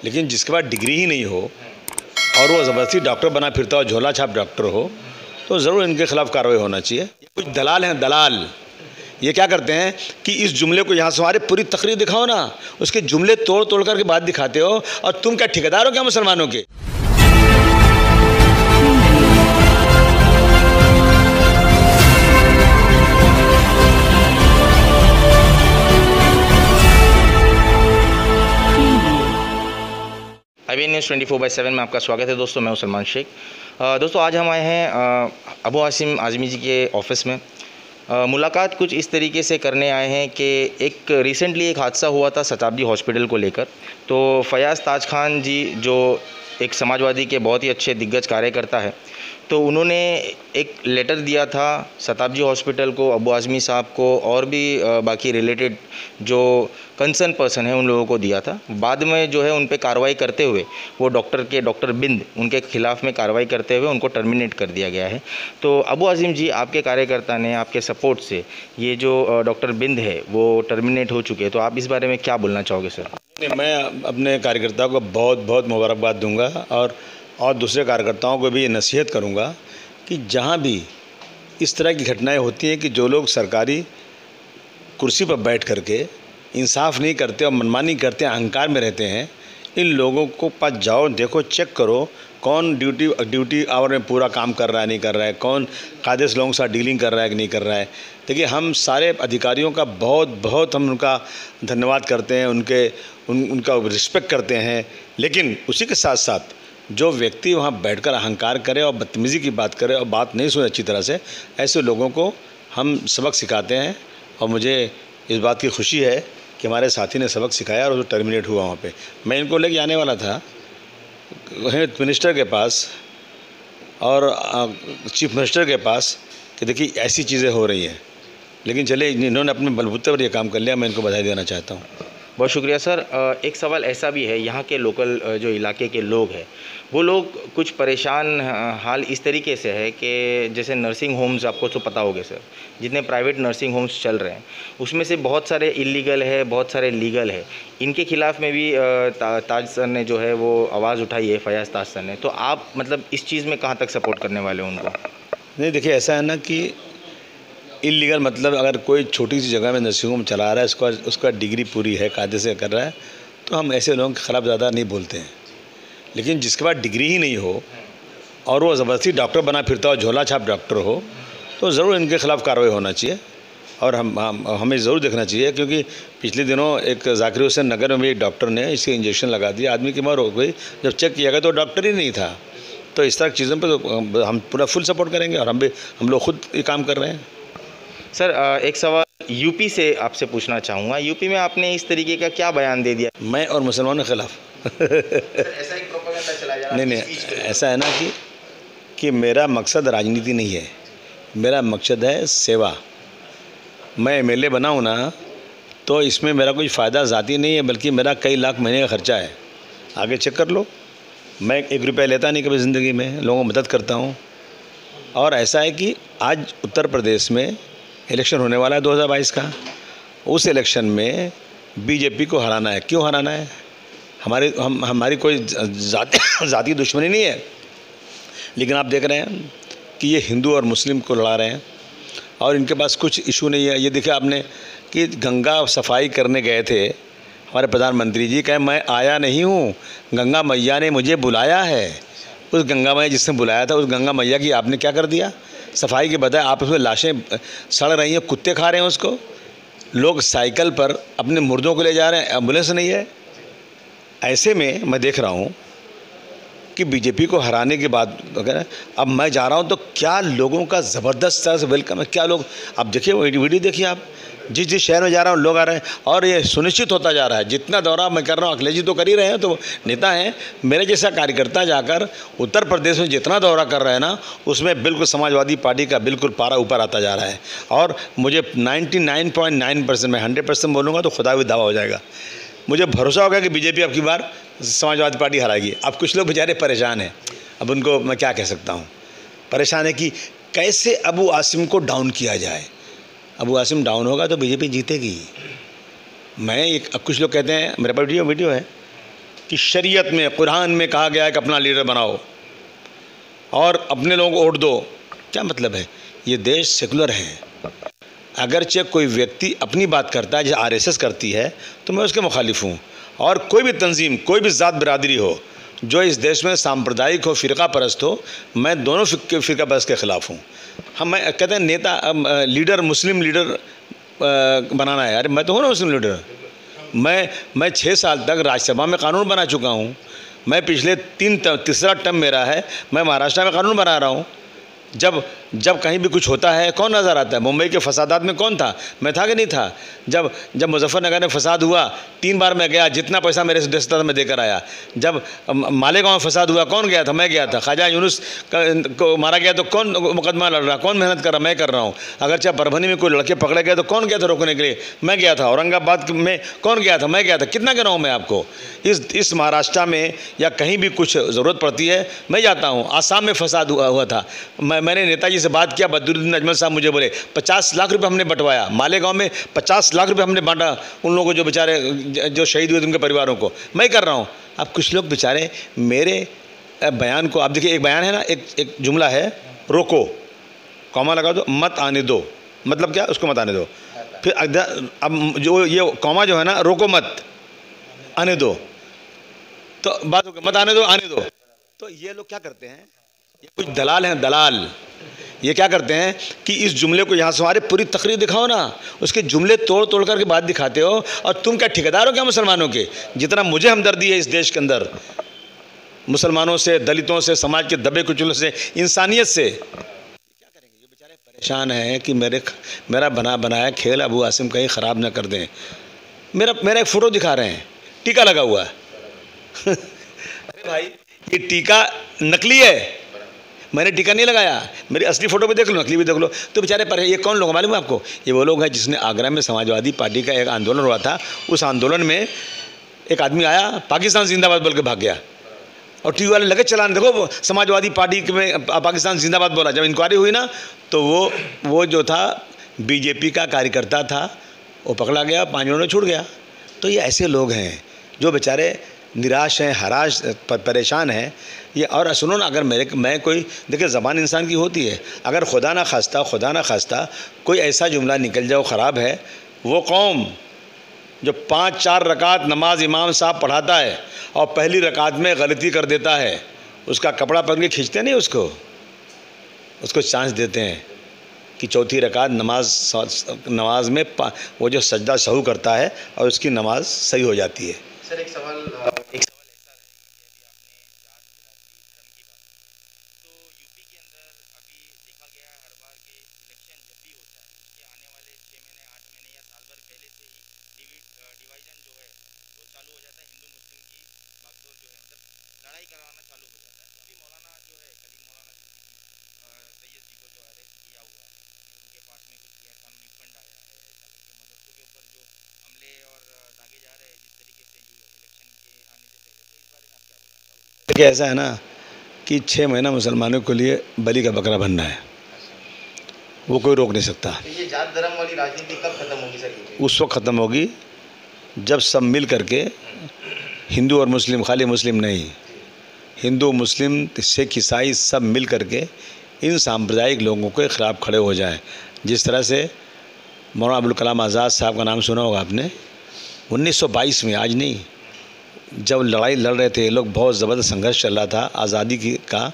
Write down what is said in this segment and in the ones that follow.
लेकिन जिसके पास डिग्री ही नहीं हो और वो ज़बरदस्ती डॉक्टर बना फिरता हो, झोला छाप डॉक्टर हो, तो ज़रूर इनके खिलाफ़ कार्रवाई होना चाहिए। कुछ दलाल हैं, दलाल, ये क्या करते हैं कि इस जुमले को यहाँ से हमारे पूरी तकरीर दिखाओ ना, उसके जुमले तोड़ तोड़ करके बात दिखाते हो, और तुम क्या ठेकेदार हो क्या मुसलमानों के? IBN न्यूज़ 24/7 में आपका स्वागत है दोस्तों। मैं हूं सलमान शेख। दोस्तों आज हम आए हैं अबू आसिम आज़मी जी के ऑफ़िस में। मुलाकात कुछ इस तरीके से करने आए हैं कि एक रिसेंटली एक हादसा हुआ था शताब्दी हॉस्पिटल को लेकर। तो फयाज़ ताज खान जी जो एक समाजवादी के बहुत ही अच्छे दिग्गज कार्यकर्ता है, तो उन्होंने एक लेटर दिया था शताब्दी हॉस्पिटल को, अबू आज़मी साहब को और भी बाकी रिलेटेड जो कंसर्न पर्सन है उन लोगों को दिया था। बाद में जो है उन पे कार्रवाई करते हुए वो डॉक्टर बिंद उनके ख़िलाफ़ में कार्रवाई करते हुए उनको टर्मिनेट कर दिया गया है। तो अबू आज़िम जी, आपके कार्यकर्ता ने आपके सपोर्ट से ये जो डॉक्टर बिंद है वो टर्मिनेट हो चुके हैं, तो आप इस बारे में क्या बोलना चाहोगे सर? मैं अपने कार्यकर्ताओं को बहुत बहुत मुबारकबाद दूंगा और दूसरे कार्यकर्ताओं को भी ये नसीहत करूंगा कि जहां भी इस तरह की घटनाएं होती हैं कि जो लोग सरकारी कुर्सी पर बैठ करके इंसाफ नहीं करते और मनमानी करते हैं, अहंकार में रहते हैं, इन लोगों को पास जाओ, देखो, चेक करो कौन ड्यूटी आवर में पूरा काम कर रहा है, नहीं कर रहा है, कौन कायदे से लोगों के साथ डीलिंग कर रहा है कि नहीं कर रहा है। देखिए, हम सारे अधिकारियों का बहुत बहुत हम उनका धन्यवाद करते हैं, उनका रिस्पेक्ट करते हैं, लेकिन उसी के साथ साथ जो व्यक्ति वहाँ बैठकर अहंकार करे और बदतमीज़ी की बात करे और बात नहीं सुने अच्छी तरह से, ऐसे लोगों को हम सबक सिखाते हैं। और मुझे इस बात की खुशी है कि हमारे साथी ने सबक सिखाया और वो टर्मिनेट हुआ वहाँ पे। मैं इनको लेके आने वाला था हेल्थ मिनिस्टर के पास और चीफ मिनिस्टर के पास कि देखिए ऐसी चीज़ें हो रही हैं, लेकिन चले इन्होंने अपने बलबूते पर ये काम कर लिया। मैं इनको बधाई देना चाहता हूँ। बहुत शुक्रिया सर। एक सवाल ऐसा भी है, यहाँ के लोकल जो इलाके के लोग हैं वो लोग कुछ परेशान हाल इस तरीके से है कि जैसे नर्सिंग होम्स, आपको तो पता होगा सर, जितने प्राइवेट नर्सिंग होम्स चल रहे हैं उसमें से बहुत सारे इलीगल है, बहुत सारे लीगल है। इनके खिलाफ़ में भी ताज सर ने जो है वो आवाज़ उठाई है, फयाज़ ताज सर ने। तो आप मतलब इस चीज़ में कहाँ तक सपोर्ट करने वाले हो उनको? नहीं, देखिए, ऐसा है ना कि इलीगल मतलब अगर कोई छोटी सी जगह में नर्सिंग होम चला रहा है, उसका डिग्री पूरी है, कायदे से कर रहा है, तो हम ऐसे लोगों के खिलाफ़ ज़्यादा नहीं बोलते हैं। लेकिन जिसके पास डिग्री ही नहीं हो और वो ज़बरदस्ती डॉक्टर बना फिरता हो, झोला छाप डॉक्टर हो, तो ज़रूर इनके खिलाफ़ कार्रवाई होना चाहिए। और हमें ज़रूर देखना चाहिए, क्योंकि पिछले दिनों एक जाकिर हुसैन नगर में भी एक डॉक्टर ने इसके इंजेक्शन लगा दिया, आदमी की मौत हो गई। जब चेक किया गया तो डॉक्टर ही नहीं था। तो इस तरह की चीज़ों पर तो हम पूरा फुल सपोर्ट करेंगे और हम लोग खुद ये काम कर रहे हैं। सर एक सवाल यूपी से आपसे पूछना चाहूँगा। यूपी में आपने इस तरीके का क्या बयान दे दिया? मैं और मुसलमानों के खिलाफ ऐसा एक प्रोपेगेंडा चला जा रहा है। नहीं, ऐसा है ना कि मेरा मकसद राजनीति नहीं है, मेरा मकसद है सेवा। मैं MLA बना हूँ ना, तो इसमें मेरा कोई फ़ायदा ज़ाती नहीं है, बल्कि मेरा कई लाख महीने का खर्चा है। आगे चेक कर लो, मैं 1 रुपया लेता नहीं कभी ज़िंदगी में, लोगों को मदद करता हूँ। और ऐसा है कि आज उत्तर प्रदेश में इलेक्शन होने वाला है 2022 का। उस इलेक्शन में BJP को हराना है। क्यों हराना है? हमारी कोई ज़ाती दुश्मनी नहीं है, लेकिन आप देख रहे हैं कि ये हिंदू और मुस्लिम को लड़ा रहे हैं और इनके पास कुछ इशू नहीं है। ये देखिए आपने कि गंगा सफाई करने गए थे हमारे प्रधानमंत्री जी, कहे मैं आया नहीं हूँ, गंगा मैया ने मुझे बुलाया है। उस गंगा मैया जिसने बुलाया था, उस गंगा मैया की आपने क्या कर दिया? सफाई के बजाय आप उसमें लाशें सड़ रही हैं, कुत्ते खा रहे हैं उसको। लोग साइकिल पर अपने मुर्दों को ले जा रहे हैं, एम्बुलेंस नहीं है। ऐसे में मैं देख रहा हूँ कि BJP को हराने के बाद अगर अब मैं जा रहा हूँ तो क्या लोगों का ज़बरदस्त तरह से वेलकम है। क्या लोग, आप देखिए वीडियो देखिए, आप जिस शहर में जा रहा हूँ लोग आ रहे हैं। और ये सुनिश्चित होता जा रहा है, जितना दौरा मैं कर रहा हूँ, अखिलेश जी तो कर ही रहे हैं, तो नेता हैं, मेरे जैसा कार्यकर्ता जाकर उत्तर प्रदेश में जितना दौरा कर रहे हैं ना, उसमें बिल्कुल समाजवादी पार्टी का बिल्कुल पारा ऊपर आता जा रहा है। और मुझे 99.9%, मैं 100% बोलूँगा तो खुदा भी दावा हो जाएगा, मुझे भरोसा होगा कि BJP अब की बार समाजवादी पार्टी हराएगी। अब कुछ लोग बेचारे परेशान हैं, अब उनको मैं क्या कह सकता हूँ, परेशान है कि कैसे अबू आसिम को डाउन किया जाए। अबू आसिम डाउन होगा तो BJP जीतेगी। कुछ लोग कहते हैं, मेरे पास वीडियो है कि शरीयत में, कुरान में कहा गया है कि अपना लीडर बनाओ और अपने लोगों को वोट दो। क्या मतलब है? ये देश सेकुलर है। अगरचे कोई व्यक्ति अपनी बात करता है, जैसे आरएसएस करती है, तो मैं उसके मुखालिफ हूँ। और कोई भी तंजीम, कोई भी ज़ात बिरादरी हो जो इस देश में सांप्रदायिक हो, फ़िरका परस्त हो, मैं दोनों फ़िरका परस्त के ख़िलाफ़ हूँ। मैं कहते हैं नेता लीडर, मुस्लिम लीडर बनाना है। अरे मैं तो हूँ ना मुस्लिम लीडर। मैं 6 साल तक राज्यसभा में कानून बना चुका हूँ। मैं पिछले तीसरा टर्म मेरा है, मैं महाराष्ट्र में कानून बना रहा हूँ। जब कहीं भी कुछ होता है कौन नज़र आता है? मुंबई के फसादात में कौन था? मैं था कि नहीं था? जब मुजफ्फरनगर में फसाद हुआ 3 बार मैं गया, जितना पैसा मेरे से दस्ता था मैं देकर आया। जब मालेगांव में फसाद हुआ कौन गया था? मैं गया था। ख्वाजा यूनुस को मारा गया तो कौन मुकदमा लड़ रहा, कौन मेहनत कर रहा? मैं कर रहा हूँ। अगर चाहे परभनी में कोई लड़के पकड़े गए तो कौन गया था रोकने के लिए? मैं गया था। औरंगाबाद में कौन गया था? मैं गया था। कितना कह रहा हूँ मैं आपको? इस महाराष्ट्र में या कहीं भी कुछ ज़रूरत पड़ती है मैं जाता हूँ। आसाम में फसाद हुआ था, मैंने नेताजी से बात किया, बदरुद्दीन अजमल साहब मुझे बोले 50 लाख रुपए हमने बंटवाया। मालेगांव में 50 लाख रुपए हमने बांटा उन लोगों को जो बेचारे जो शहीद हुए उनके परिवारों को। मैं कर रहा हूँ। अब कुछ लोग बेचारे मेरे बयान को, आप देखिए एक बयान है ना, एक जुमला है, रोको, कॉमा लगा दो, मत आने दो। मतलब क्या? उसको मत आने दो। फिर अब जो ये कॉमा जो है ना, रोको मत आने दो, तो बात हो गई, मत आने दो, आने दो। तो ये लोग क्या करते हैं? ये कुछ दलाल हैं, दलाल। ये क्या करते हैं कि इस जुमले को यहाँ से हमारे पूरी तकरीर दिखाओ ना, उसके जुमले तोड़ तोड़ करके बात दिखाते हो। और तुम क्या ठेकेदार हो क्या मुसलमानों के? जितना मुझे हमदर्दी है इस देश के अंदर मुसलमानों से, दलितों से, समाज के दबे कुचलों से, इंसानियत से, क्या करेंगे? जो बेचारे परेशान हैं कि मेरा बनाया खेल अबू आसिम कहीं ख़राब ना कर दें। मेरा एक फ़ोटो दिखा रहे हैं, टीका लगा हुआ है। अरे भाई ये टीका नकली है, मैंने टीका नहीं लगाया। मेरी असली फ़ोटो भी देख लो, नकली भी देख लो। तो बेचारे पर ये कौन लोग मालूम है आपको? ये वो लोग हैं जिसने आगरा में समाजवादी पार्टी का एक आंदोलन हुआ था। उस आंदोलन में एक आदमी आया, पाकिस्तान जिंदाबाद बोल के भाग गया, और टीवी वाले लगे चलाने, देखो समाजवादी पार्टी में पाकिस्तान जिंदाबाद बोला। जब इंक्वायरी हुई ना तो वो जो था बीजेपी का कार्यकर्ता था, वो पकड़ा गया, 5 मिनट में छूट गया। तो ये ऐसे लोग हैं जो बेचारे निराश हैं, हराश, परेशान हैं ये। और सुनो ना, अगर मैं कोई, देखिए ज़बान इंसान की होती है, अगर खुदा ना खास्ता कोई ऐसा जुमला निकल जाओ ख़राब है, वो कौम जो 5-4 रकात नमाज इमाम साहब पढ़ाता है और पहली रकात में गलती कर देता है, उसका कपड़ा पकड़ के खींचते नहीं, उसको चांस देते हैं कि चौथी रकात नमाज में वो जो सजदा सहू करता है और उसकी नमाज सही हो जाती है। सर एक सवाल ऐसा है कि अभी आपने जात धर्म की बात, तो यूपी के अंदर अभी देखा गया है हर बार के इलेक्शन जब भी होता है उसके आने वाले 6 महीने 8 महीने या साल भर पहले से ही डिवाइजन जो है वो चालू हो जाता है। हिंदू मुस्लिम की बागडोर जो है, मतलब लड़ाई कराना चालू हो जाता है। अभी मौलाना जो है, कलीम मौलाना सैयद जी को जो अरेस्ट किया हुआ है, उनके पास में कुछ गैरकानूनी फंड आया है, मदरसों के ऊपर जो हमले और दागे जा रहे हैं जिस तरीके से इलेक्शन के आने से पहले, तो इस बारे में आप क्या बोलना चाहोगे? देखिए ऐसा है ना कि 6 महीना मुसलमानों के लिए बलि का बकरा बनना है, वो कोई रोक नहीं सकता। तो ये जात धर्म वाली राजनीति कब खत्म होगी सर? उस वक्त ख़त्म होगी जब सब मिल करके, हिंदू और मुस्लिम, खाली मुस्लिम नहीं, हिंदू मुस्लिम सिख ईसाई सब मिल करके इन सांप्रदायिक लोगों के ख़िलाफ़ खड़े हो जाएं। जिस तरह से मौलाना अबुल कलाम आज़ाद साहब का नाम सुना होगा आपने, 1922 में, आज नहीं, जब लड़ाई लड़ रहे थे ये लोग, बहुत ज़बरदस्त संघर्ष चल रहा था आज़ादी का,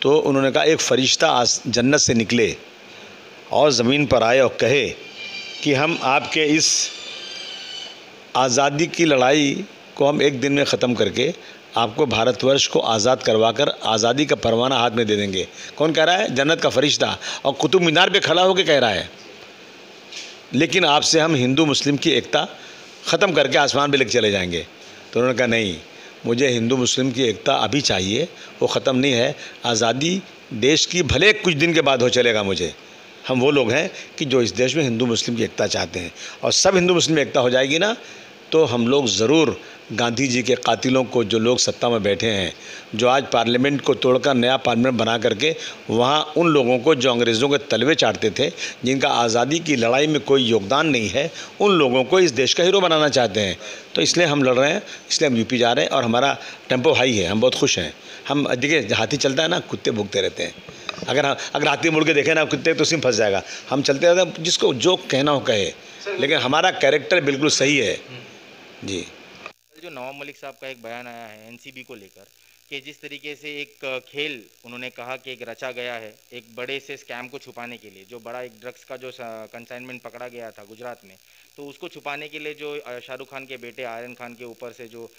तो उन्होंने कहा एक फ़रिश्ता जन्नत से निकले और ज़मीन पर आए और कहे कि हम आपके इस आज़ादी की लड़ाई को हम एक दिन में ख़त्म करके आपको भारतवर्ष को आज़ाद करवाकर आज़ादी का परवाना हाथ में दे देंगे। कौन कह रहा है? जन्नत का फ़रिश्ता, और कुतुब मीनार पे खड़ा होकर कह रहा है, लेकिन आपसे हम हिंदू मुस्लिम की एकता ख़त्म करके आसमान पे लेकर चले जाएंगे। तो उन्होंने कहा नहीं, मुझे हिंदू मुस्लिम की एकता अभी चाहिए, वो ख़त्म नहीं है। आज़ादी देश की भले कुछ दिन के बाद हो, चलेगा मुझे। हम वो लोग हैं कि जो इस देश में हिंदू मुस्लिम की एकता चाहते हैं, और सब हिंदू मुस्लिम एकता हो जाएगी ना तो हम लोग ज़रूर गांधी जी के कातिलों को जो लोग सत्ता में बैठे हैं, जो आज पार्लियामेंट को तोड़कर नया पार्लियामेंट बना करके वहाँ उन लोगों को जो अंग्रेज़ों के तलवे चाटते थे, जिनका आज़ादी की लड़ाई में कोई योगदान नहीं है, उन लोगों को इस देश का हीरो बनाना चाहते हैं। तो इसलिए हम लड़ रहे हैं, इसलिए हम यूपी जा रहे हैं और हमारा टेम्पो हाई है, हम बहुत खुश हैं। हम देखिए, हाथी चलता है ना, कुत्ते भूखते रहते हैं। अगर हाथी मुड़ के देखे ना कुत्ते तो उसी में फंस जाएगा। हम चलते रहते हैं, जिसको जो कहना हो कहे, लेकिन हमारा कैरेक्टर बिल्कुल सही है जी। जो नवाब मलिक साहब का एक बयान आया है एनसीबी को लेकर कि जिस तरीके से एक खेल उन्होंने कहा कि एक रचा गया है एक बड़े से स्कैम को छुपाने के लिए, जो बड़ा एक ड्रग्स का जो कंसाइनमेंट पकड़ा गया था गुजरात में, तो उसको छुपाने के लिए जो शाहरुख खान के बेटे आर्यन खान के ऊपर से जो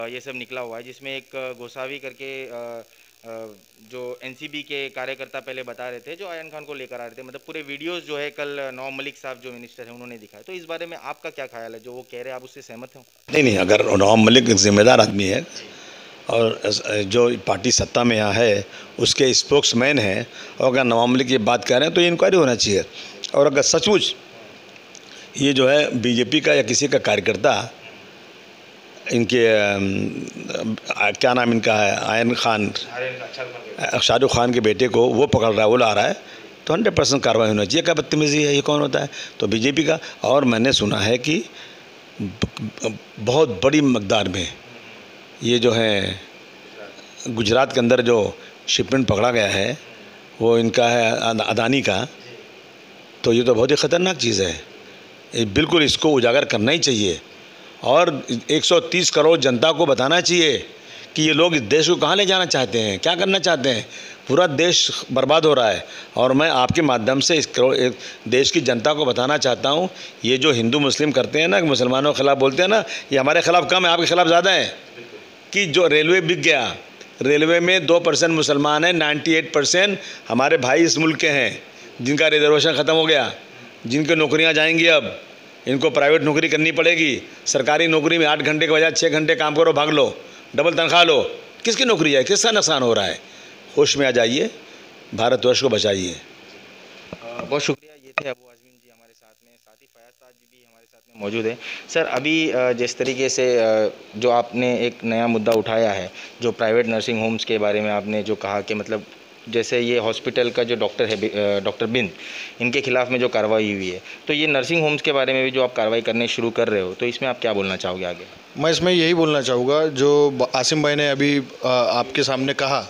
ये सब निकला हुआ है, जिसमें एक गोसावी करके जो एनसीबी के कार्यकर्ता पहले बता रहे थे जो आर्यन खान को लेकर आ रहे थे, मतलब पूरे वीडियोस जो है कल नवाब मलिक साहब जो मिनिस्टर हैं उन्होंने दिखाया। तो इस बारे में आपका क्या ख्याल है, जो वो कह रहे हैं आप उससे सहमत हो? नहीं, अगर नवाब मलिक एक जिम्मेदार आदमी है और जो पार्टी सत्ता में यहाँ है उसके स्पोक्समैन हैं, और अगर नवाब मलिक ये बात कह रहे हैं तो ये इंक्वायरी होना चाहिए। और अगर सचमुच ये जो है बीजेपी का या किसी का कार्यकर्ता इनके क्या नाम इनका है, आर्यन खान, शाहरुख खान के बेटे को वो पकड़ रहा है, वो ला रहा है, तो 100% कार्रवाई होना चाहिए। क्या बदतमीज़ी है, ये कौन होता है? तो बीजेपी का। और मैंने सुना है कि बहुत बड़ी मकदार में ये जो है गुजरात के अंदर जो शिपमेंट पकड़ा गया है वो इनका है अदानी का। तो ये तो बहुत ही ख़तरनाक चीज़ है, बिल्कुल इसको उजागर करना ही चाहिए और 130 करोड़ जनता को बताना चाहिए कि ये लोग इस देश को कहाँ ले जाना चाहते हैं, क्या करना चाहते हैं। पूरा देश बर्बाद हो रहा है और मैं आपके माध्यम से इस देश की जनता को बताना चाहता हूँ, ये जो हिंदू मुस्लिम करते हैं ना, मुसलमानों के ख़िलाफ़ बोलते हैं ना, ये हमारे ख़िलाफ़ कम है, आपके ख़िलाफ़ ज़्यादा है। कि जो रेलवे बिक गया, रेलवे में 2% मुसलमान हैं, 98% हमारे भाई इस मुल्क के हैं, जिनका रिजर्वेशन ख़त्म हो गया, जिनकी नौकरियाँ जाएंगी, अब इनको प्राइवेट नौकरी करनी पड़ेगी। सरकारी नौकरी में 8 घंटे के बजाय 6 घंटे काम करो, भाग लो, डबल तनख्वाह लो। किसकी नौकरी है, किसका नुकसान हो रहा है? होश में आ जाइए, भारतवर्ष को बचाइए। बहुत शुक्रिया। ये थे अबू आज़मीन जी हमारे साथ में, साथ ही फयाज ताज जी भी हमारे साथ में मौजूद है। सर, अभी जिस तरीके से जो आपने एक नया मुद्दा उठाया है, जो प्राइवेट नर्सिंग होम्स के बारे में आपने जो कहा कि मतलब जैसे ये हॉस्पिटल का जो डॉक्टर है डॉक्टर बिंद, इनके खिलाफ़ में जो कार्रवाई हुई है, तो ये नर्सिंग होम्स के बारे में भी जो आप कार्रवाई करने शुरू कर रहे हो, तो इसमें आप क्या बोलना चाहोगे आगे? मैं इसमें यही बोलना चाहूँगा, जो आसिम भाई ने अभी आपके सामने कहा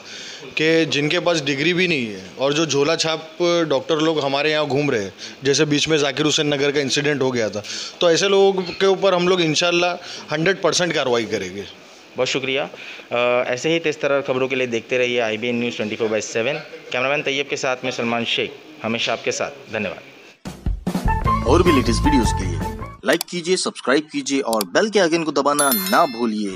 कि जिनके पास डिग्री भी नहीं है और जो झोला छाप डॉक्टर लोग हमारे यहाँ घूम रहे हैं, जैसे बीच में जाकिर हुसैन नगर का इंसिडेंट हो गया था, तो ऐसे लोगों के ऊपर हम लोग इंशाल्लाह 100% कार्रवाई करेंगे। बहुत शुक्रिया। ऐसे ही तेज़ तरह खबरों के लिए देखते रहिए IBN न्यूज़ 24/7। कैमरामैन तैयब के साथ में सलमान शेख, हमेशा आपके साथ। धन्यवाद। और भी लेटेस्ट वीडियोस के लिए लाइक कीजिए, सब्सक्राइब कीजिए और बेल के आइकन को दबाना ना भूलिए।